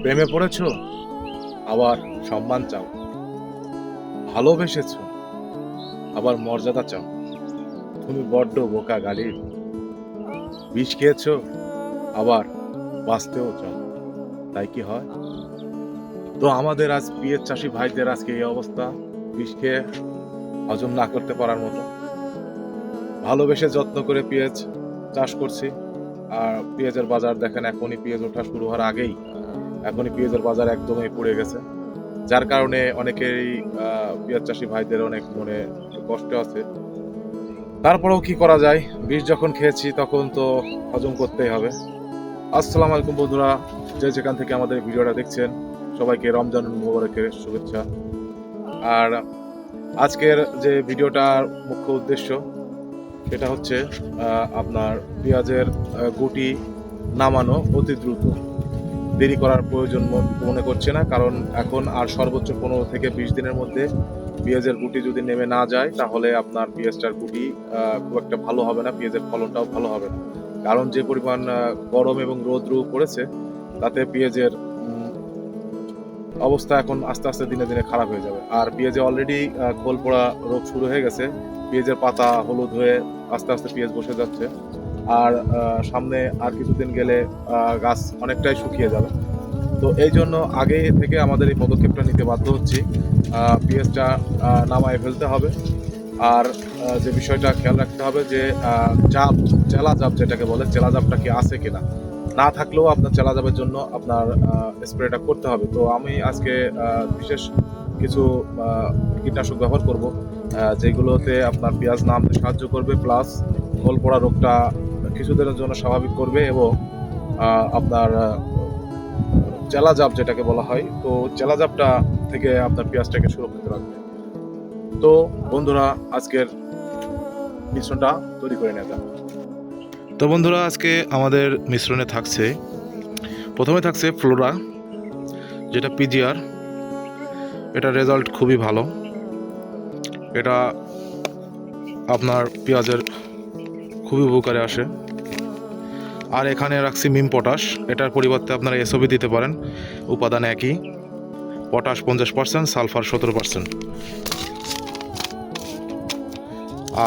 প্রেমে পড়েছো, আবার সম্মান চাও। ভালোবেসেছো, আবার মর্যাদা চাও। তুমি বড্ড বোকা গালিব। বিষ খেয়েছো, আবার বাঁচতেও চাও। তাই কি হয়? তো আমাদের আজ পিএস চাষি ভাইদের আজকে এই অবস্থা, বিষ খেয়ে হজম না করতে পারার মতো। ভালোবেসে যত্ন করে পেঁয়াজ চাষ করছি। আর পেঁয়াজের বাজার দেখেন, এখনই পেঁয়াজ ওঠা শুরু হওয়ার আগেই এখনই পেঁয়াজের বাজার একদমই পড়ে গেছে। যার কারণে অনেকেরই পেঁয়াজ চাষি ভাইদের অনেক মনে একটু কষ্ট আছে। তারপরেও কি করা যায়? বিষ যখন খেয়েছি তখন তো হজম করতেই হবে। আসসালামু আলাইকুম বন্ধুরা, যে যেখান থেকে আমাদের ভিডিওটা দেখছেন সবাইকে রমজান মোবারকের শুভেচ্ছা। আর আজকের যে ভিডিওটার মুখ্য উদ্দেশ্য সেটা হচ্ছে আপনার পেঁয়াজের গুটি নামানো অতি দ্রুত। দেরি করার প্রয়োজন মনে করছে না, কারণ এখন আর সর্বোচ্চ 15 থেকে 20 দিনের মধ্যে পেঁয়াজের গুটি যদি নেমে না যায় তাহলে আপনার পেঁয়াজটার গুটি খুব একটা ভালো হবে না, পেঁয়াজের ফলনটাও ভালো হবে না। কারণ যে পরিমাণ গরম এবং রৌদ্র পড়েছে তাতে পেঁয়াজের অবস্থা এখন আস্তে আস্তে দিনে দিনে খারাপ হয়ে যাবে। আর পেঁয়াজে অলরেডি খোল পোড়া রোগ শুরু হয়ে গেছে। পেঁয়াজের পাতা হলুদ হয়ে আস্তে আস্তে পেঁয়াজ বসে যাচ্ছে। আর সামনে আর কিছুদিন গেলে গাছ অনেকটাই শুকিয়ে যাবে। তো এই জন্য আগে থেকে আমাদের এই পদক্ষেপটা নিতে বাধ্য হচ্ছি। পেঁয়াজটা নামায় ফেলতে হবে। আর যে বিষয়টা খেয়াল রাখতে হবে যে জাব, চেলা জাব যেটাকে বলে, চেলা জাবটা কি আছে কিনা। না থাকলেও আপনার চেলা জাবের জন্য আপনার স্প্রেটা করতে হবে। তো আমি আজকে বিশেষ কিছু কীটনাশক ব্যবহার করব, যেগুলোতে আপনার পেঁয়াজ নামতে সাহায্য করবে, প্লাস খোল পোড়া রোগটা কিছুদিনের জন্য স্বাভাবিক করবে এবং আপনার চেলা জাব যেটাকে বলা হয়, তো চেলা জাবটা থেকে আপনার পেঁয়াজটাকে সুরক্ষিত রাখবে। তো বন্ধুরা, আজকের মিশ্রণটা তৈরি করে নেওয়া যাক। তো বন্ধুরা, আজকে আমাদের মিশ্রণে থাকছে, প্রথমে থাকছে ফ্লোরা, যেটা পিজিআর। এটা রেজাল্ট খুবই ভালো। এটা আপনার পেঁয়াজের খুবই উপকারে আসে। আর এখানে রাখছি মিম পটাশ। এটার পরিবর্তে আপনারা এসওবি দিতে পারেন, উপাদান একই। Potash 50%, sulphur 17%।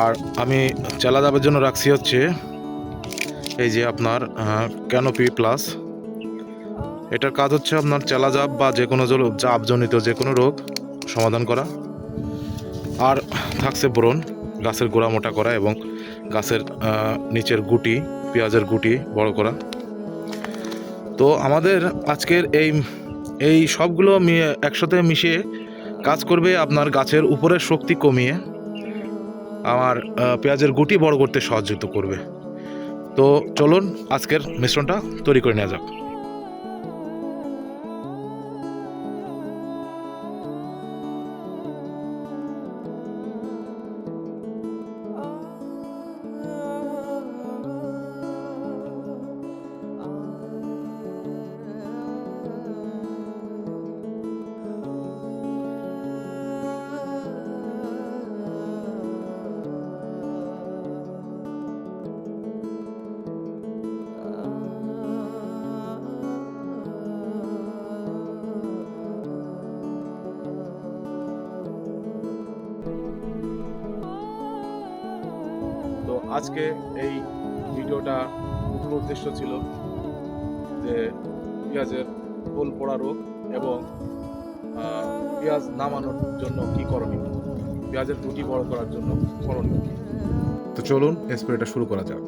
আর আমি চেলা জাবের জন্য রাখছি হচ্ছে এই যে আপনার ক্যানোপি প্লাস। এটার কাজ হচ্ছে আপনার চেলা জাব বা যে কোনো জাবজনিত যে কোনো রোগ সমাধান করা। আর থাকছে বোরন, গাছের গোড়া মোটা করা এবং গাছের নিচের গুটি, পেঁয়াজের গুটি বড় করা। তো আমাদের আজকের এই সবগুলো একসাথে মিশিয়ে কাজ করবে আপনার গাছের উপরের শক্তি কমিয়ে আমার পেঁয়াজের গুটি বড় করতে সহযোগিতা করবে। তো চলুন আজকের মিশ্রণটা তৈরি করে নেওয়া যাক। তো আজকে এই ভিডিওটা মুখ্য উদ্দেশ্য ছিল যে পেঁয়াজের খোল পোড়া রোগ এবং পেঁয়াজ নামানোর জন্য কি করণীয়, পেঁয়াজের গুটি বড় করার জন্য করণীয়। তো চলুন স্প্রেটা শুরু করা যাক।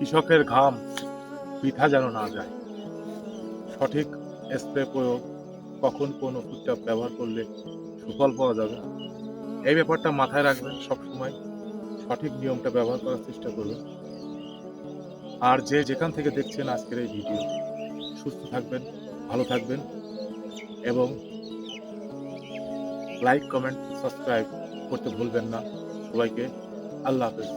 কৃষকের ঘাম বৃথা যেন না যায়। সঠিক স্প্রে প্রয়োগ, কখন কোন ওষুধটা ব্যবহার করলে সুফল পাওয়া যাবে, এই ব্যাপারটা মাথায় রাখবেন সবসময়। সঠিক নিয়মটা ব্যবহার করার চেষ্টা করবেন। আর যে যেখান থেকে দেখছেন আজকের এই ভিডিও, সুস্থ থাকবেন, ভালো থাকবেন এবং লাইক, কমেন্ট, সাবস্ক্রাইব করতে ভুলবেন না। সবাইকে আল্লাহ হাফেজ।